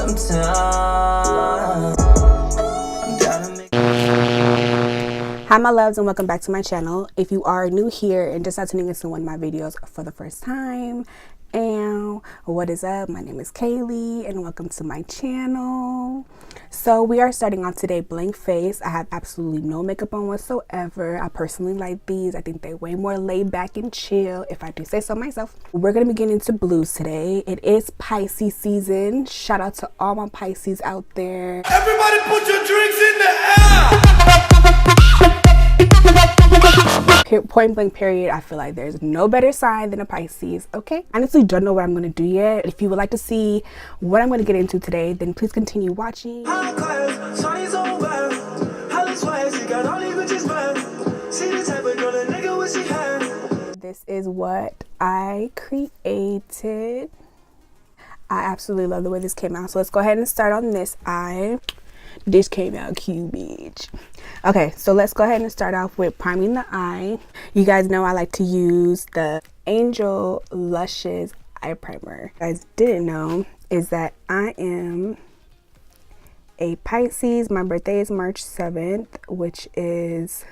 sometimes. Hi my loves, and welcome back to my channel. If you are new here and just tuning into one of my videos for the first time, and what is up, my name is Kailey and welcome to my channel. So we are starting off today blank face. I have absolutely no makeup on whatsoever. I personally like these. I think they're way more laid back and chill, if I do say so myself. We're gonna be getting into blues today. It is Pisces season. Shout out to all my Pisces out there. Everybody put your drinks in the air. Point blank period, I feel like there's no better sign than a Pisces. Okay, honestly don't know what I'm going to do yet. If you would like to see what I'm going to get into today, then please continue watching. This is what I created. I absolutely love the way this came out, so let's go ahead and start on this eye. This came out cute, bitch. Okay, so let's go ahead and start off with priming the eye. You guys know I like to use the Angel Lushes eye primer. What you guys didn't know is that I am a Pisces. My birthday is March 7th, which is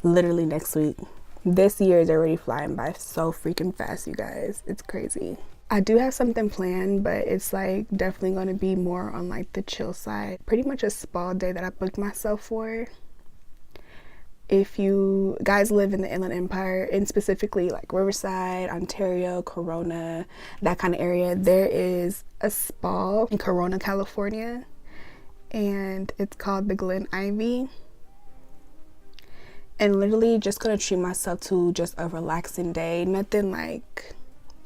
literally next week. This year is already flying by so freaking fast, you guys. It's crazy. I do have something planned, but it's like definitely going to be more on like the chill side. Pretty much a spa day that I booked myself for. If you guys live in the Inland Empire, and specifically like Riverside, Ontario, Corona, that kind of area, there is a spa in Corona, California, and it's called the Glen Ivy. And literally just gonna treat myself to just a relaxing day. Nothing like,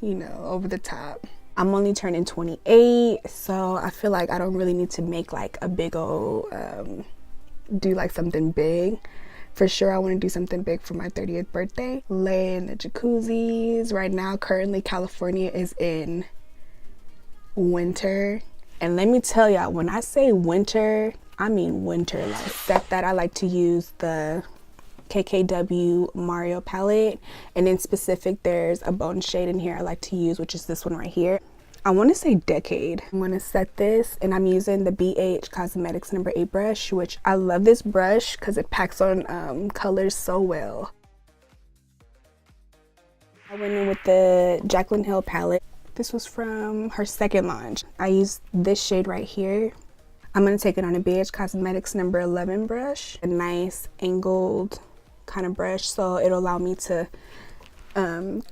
you know, over the top. I'm only turning 28, so I feel like I don't really need to make like a big old do like something big. For sure I want to do something big for my 30th birthday. Lay in the jacuzzis. Right now currently California is in winter, and let me tell y'all, when I say winter, I mean winter. Like, except that I like to use the KKW Mario palette, and in specific there's a bone shade in here I like to use, which is this one right here. I want to say Decade. I'm going to set this, and I'm using the Beige Cosmetics number 8 brush, which I love this brush because it packs on colors so well. I went in with the Jaclyn Hill palette. This was from her second launch. I used this shade right here. I'm going to take it on a Beige Cosmetics number 11 brush, a nice angled kind of brush, so it'll allow me to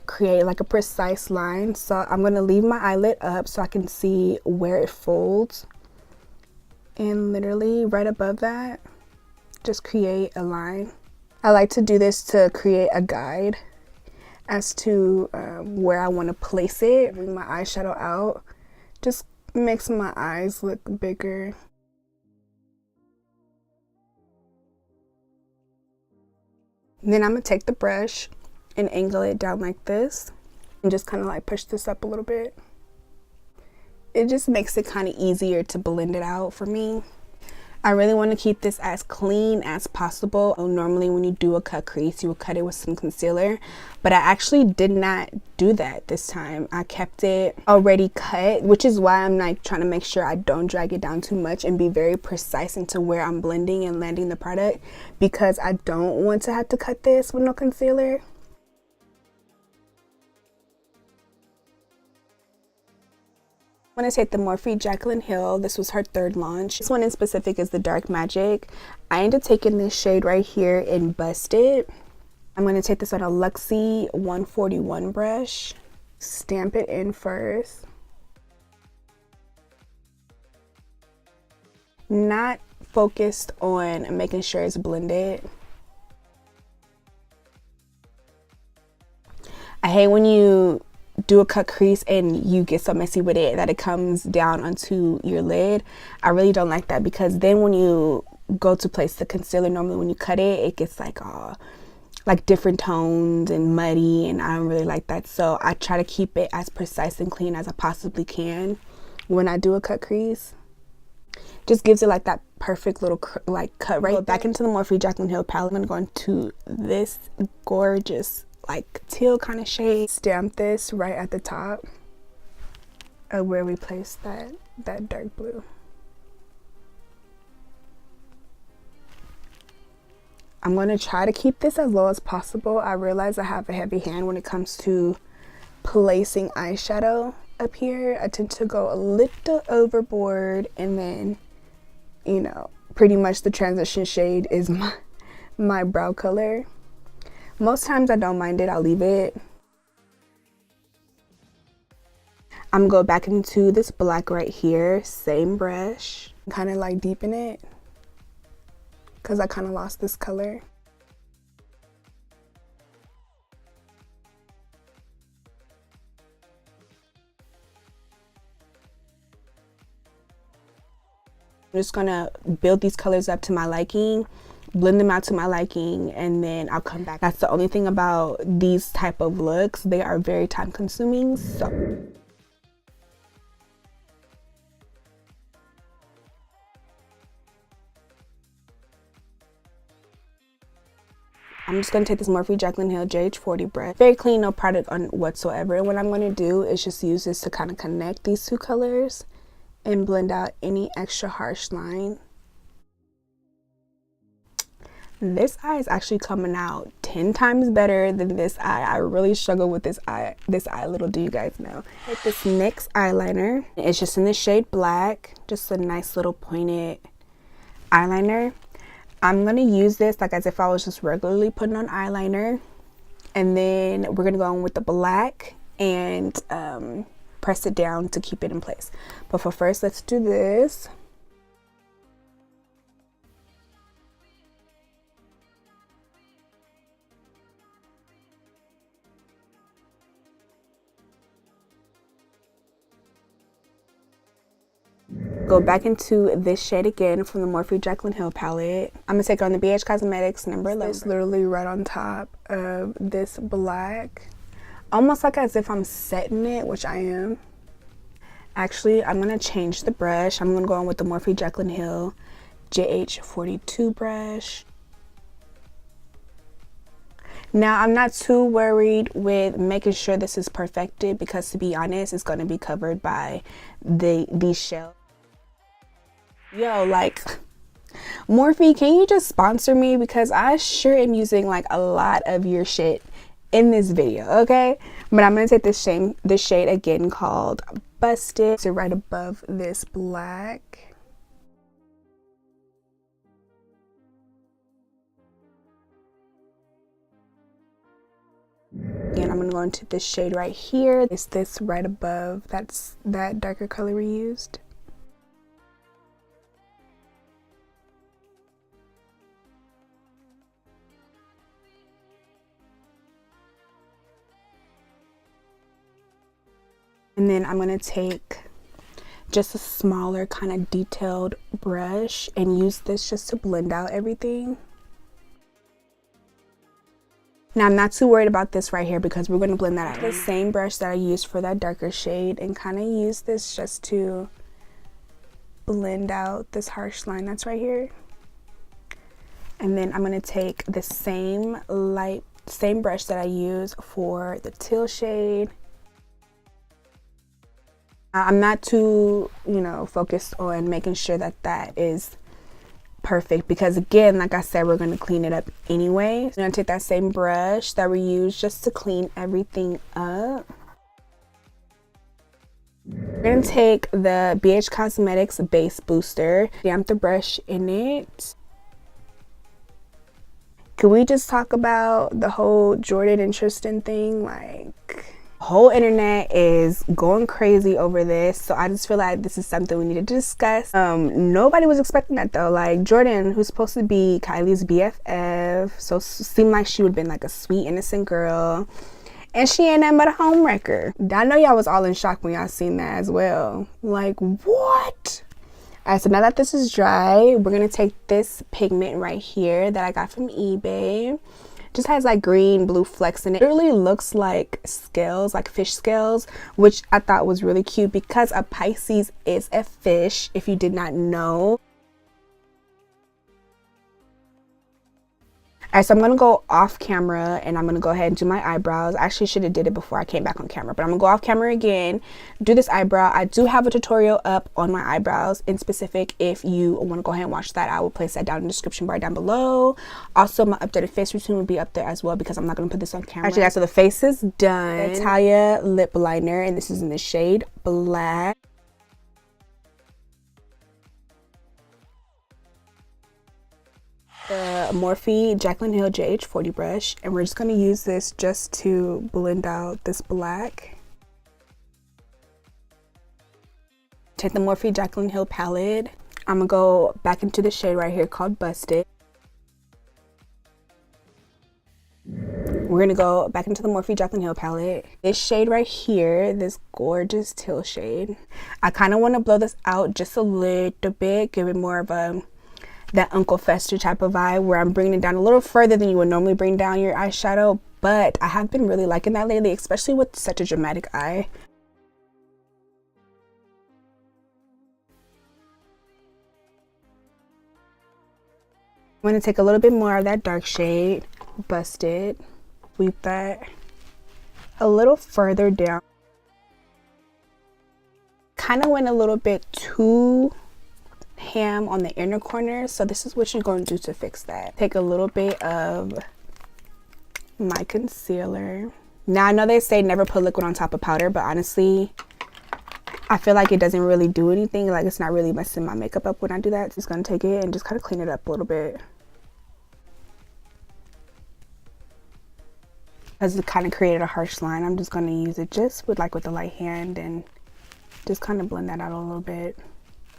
create like a precise line. So I'm going to leave my eyelid up so I can see where it folds, and literally right above that just create a line. I like to do this to create a guide as to where I want to place it. Bring my eyeshadow out, just makes my eyes look bigger. Then I'm gonna take the brush and angle it down like this and just kind of like push this up a little bit. It just makes it kind of easier to blend it out for me. I really want to keep this as clean as possible. Normally when you do a cut crease, you will cut it with some concealer, but I actually did not do that this time. I kept it already cut, which is why I'm like trying to make sure I don't drag it down too much and be very precise into where I'm blending and landing the product, because I don't want to have to cut this with no concealer. I'm going to take the Morphe Jaclyn Hill. This was her third launch. This one in specific is the Dark Magic. I ended up taking this shade right here in Busted. I'm going to take this on a Luxie 141 brush. Stamp it in first. Not focused on making sure it's blended. I hate when you do a cut crease and you get so messy with it that it comes down onto your lid. I really don't like that, because then when you go to place the concealer, normally when you cut it, it gets like different tones and muddy, and I don't really like that. So I try to keep it as precise and clean as I possibly can when I do a cut crease. Just gives it like that perfect little like cut right back into the Morphe Jaclyn Hill palette. I'm gonna go into this gorgeous like teal kind of shade. Stamp this right at the top. of where we placed that dark blue. I'm going to try to keep this as low as possible. I realize I have a heavy hand when it comes to placing eyeshadow up here. I tend to go a little overboard, and then, you know, pretty much the transition shade is my brow color. Most times I don't mind it, I'll leave it. I'm going to go back into this black right here, same brush, kind of like deepen it, because I kind of lost this color. I'm just gonna build these colors up to my liking, blend them out to my liking, and then I'll come back. That's the only thing about these type of looks. They are very time consuming, so. I'm just going to take this Morphe Jaclyn Hill JH40 brush. Very clean, no product on whatsoever. And what I'm going to do is just use this to kind of connect these two colors and blend out any extra harsh line. This eye is actually coming out 10 times better than this eye. I really struggle with this eye, little do you guys know. Take this NYX eyeliner. It's just in the shade black. Just a nice little pointed eyeliner. I'm going to use this like as if I was just regularly putting on eyeliner. And then we're going to go in with the black and press it down to keep it in place. But for first, let's do this. Go back into this shade again from the Morphe Jaclyn Hill palette. I'm gonna take it on the Beige Cosmetics number 11. It's literally right on top of this black, almost like as if I'm setting it, which I am. Actually, I'm gonna change the brush. I'm gonna go on with the Morphe Jaclyn Hill JH42 brush. Now, I'm not too worried with making sure this is perfected because, to be honest, it's going to be covered by these shells. Yo, like, Morphe, can you just sponsor me? Because I sure am using like a lot of your shit in this video, okay? But I'm going to take this shade again called Busted. So right above this black. Again, I'm going to go into this shade right here. It's this right above. That's that darker color we used. And then I'm going to take just a smaller kind of detailed brush and use this just to blend out everything. Now, I'm not too worried about this right here because we're going to blend that out. The same brush that I used for that darker shade and kind of use this just to blend out this harsh line that's right here. And then I'm going to take the same brush that I use for the teal shade. I'm not too, focused on making sure that that is perfect because, again, like I said, we're going to clean it up anyway. I'm going to take that same brush that we used just to clean everything up. We're going to take the Beige Cosmetics Base Booster, damp the brush in it. Can we just talk about the whole Jordan and Tristan thing? Like, whole internet is going crazy over this, so I just feel like this is something we need to discuss. Nobody was expecting that though. Like, Jordan, who's supposed to be Kylie's BFF, so seemed like she would have been like a sweet innocent girl, and she ain't nothing but a homewrecker. I know y'all was all in shock when y'all seen that as well. Like, what? Alright, so now that this is dry, we're gonna take this pigment right here that I got from eBay. Just has like green blue flecks in it. It really looks like scales, like fish scales, which I thought was really cute because a Pisces is a fish, if you did not know. Alright, so I'm going to go off camera and I'm going to go ahead and do my eyebrows. I actually should have did it before I came back on camera, but I'm going to go off camera again, do this eyebrow. I do have a tutorial up on my eyebrows in specific. If you want to go ahead and watch that, I will place that down in the description bar down below. Also, my updated face routine will be up there as well because I'm not going to put this on camera. Actually, guys, so the face is done. The Talia lip liner, and this is in the shade Black. The Morphe Jaclyn Hill JH40 brush, and we're just going to use this just to blend out this black. Take the Morphe Jaclyn Hill palette. I'm going to go back into the shade right here called Busted. We're going to go back into the Morphe Jaclyn Hill palette. This shade right here, this gorgeous teal shade. I kind of want to blow this out just a little bit, give it more of a that Uncle Fester type of vibe where I'm bringing it down a little further than you would normally bring down your eyeshadow, but I have been really liking that lately, especially with such a dramatic eye. I'm going to take a little bit more of that dark shade, Busted, sweep that a little further down. Kind of went a little bit too ham on the inner corner, so this is what you're going to do to fix that. Take a little bit of my concealer. Now I know they say never put liquid on top of powder, but honestly I feel like it doesn't really do anything. Like, it's not really messing my makeup up when I do that. Just gonna take it and just kind of clean it up a little bit, because it kind of created a harsh line. I'm just gonna use it just with the light hand and just kind of blend that out a little bit.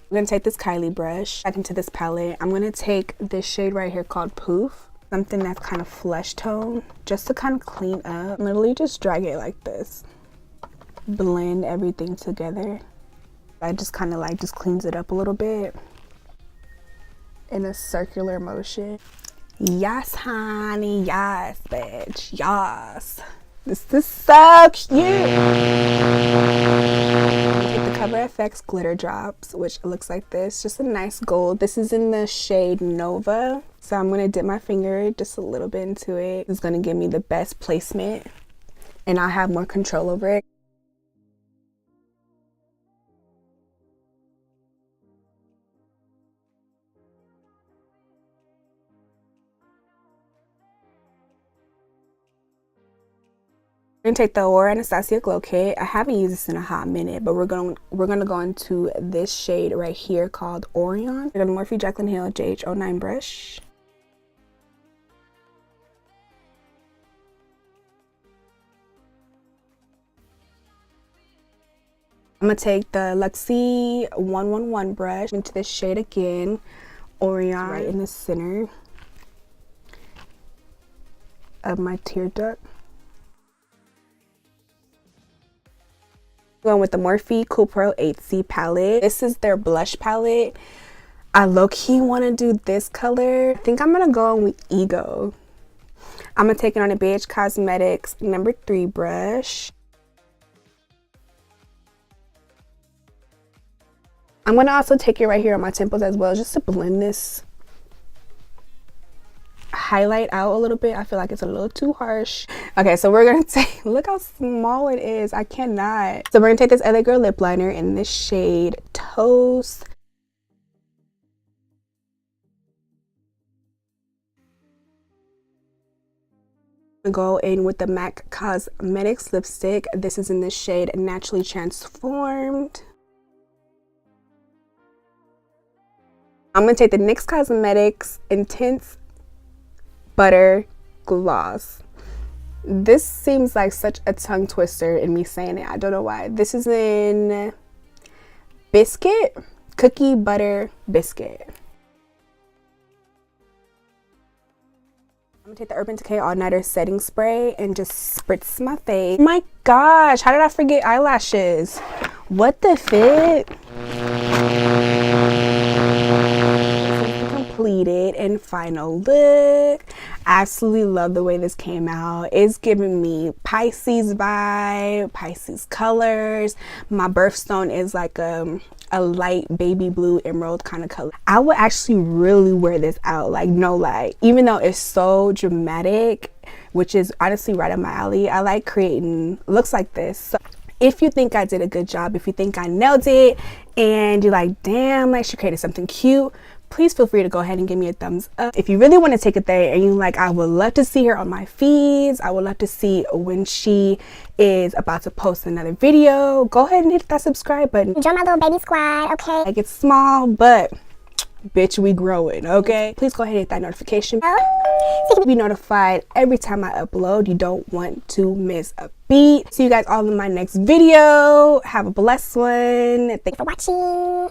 I'm going to take this Kailey brush back into this palette. I'm going to take this shade right here called Poof, something that's kind of flesh tone, just to kind of clean up. Literally just drag it like this. Blend everything together. I just kind of just cleans it up a little bit in a circular motion. Yes, honey. Yes, bitch. Yes. This is so cute. Take the Cover FX glitter drops, which looks like this, just a nice gold. This is in the shade Nova, so I'm going to dip my finger just a little bit into it. It's going to give me the best placement and I'll have more control over it. I'm gonna take the Aurora Anastasia Glow Kit. I haven't used this in a hot minute, but we're gonna go into this shade right here called Orion. The Morphe Jaclyn Hill JH09 brush. I'm gonna take the Luxie 111 brush into this shade again, Orion, right in the center of my tear duct. Going with the Morphe Cool Pro 8C palette. This is their blush palette. I low-key want to do this color. I think I'm gonna go with Ego. I'm gonna take it on a Beige Cosmetics number 3 brush. I'm gonna also take it right here on my temples as well, just to blend this highlight out a little bit. I feel like it's a little too harsh. Okay, so we're gonna take, look how small it is. I cannot. So we're gonna take this LA Girl lip liner in this shade Toast. Go in with the Maccosmetics lipstick. This is in the shade Naturally Transformed. I'm gonna take the Nyxcosmetics Intense Butter gloss. This seems like such a tongue twister in me saying it. I don't know why. This is in Biscuit, Cookie Butter Biscuit. I'm gonna take the Urban Decay All Nighter setting spray and just spritz my face. Oh my gosh, how did I forget eyelashes? What the fit? Completed, and final look. I absolutely love the way this came out. It's giving me Pisces vibe, Pisces colors. My birthstone is like a light baby blue emerald kind of color. I would actually really wear this out, like no lie. Even though it's so dramatic, which is honestly right up my alley, I like creating looks like this. So if you think I did a good job, if you think I nailed it, and you're like, damn, like she created something cute, please feel free to go ahead and give me a thumbs up. If you really want to take it there and you like, I would love to see her on my feeds, I would love to see when she is about to post another video, go ahead and hit that subscribe button. Join my little baby squad, okay? Like, it's small, but bitch, we growing, okay? Please go ahead and hit that notification bell so you can be notified every time I upload. You don't want to miss a beat. See you guys all in my next video. Have a blessed one. Thank you for watching.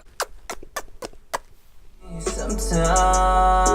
Sometimes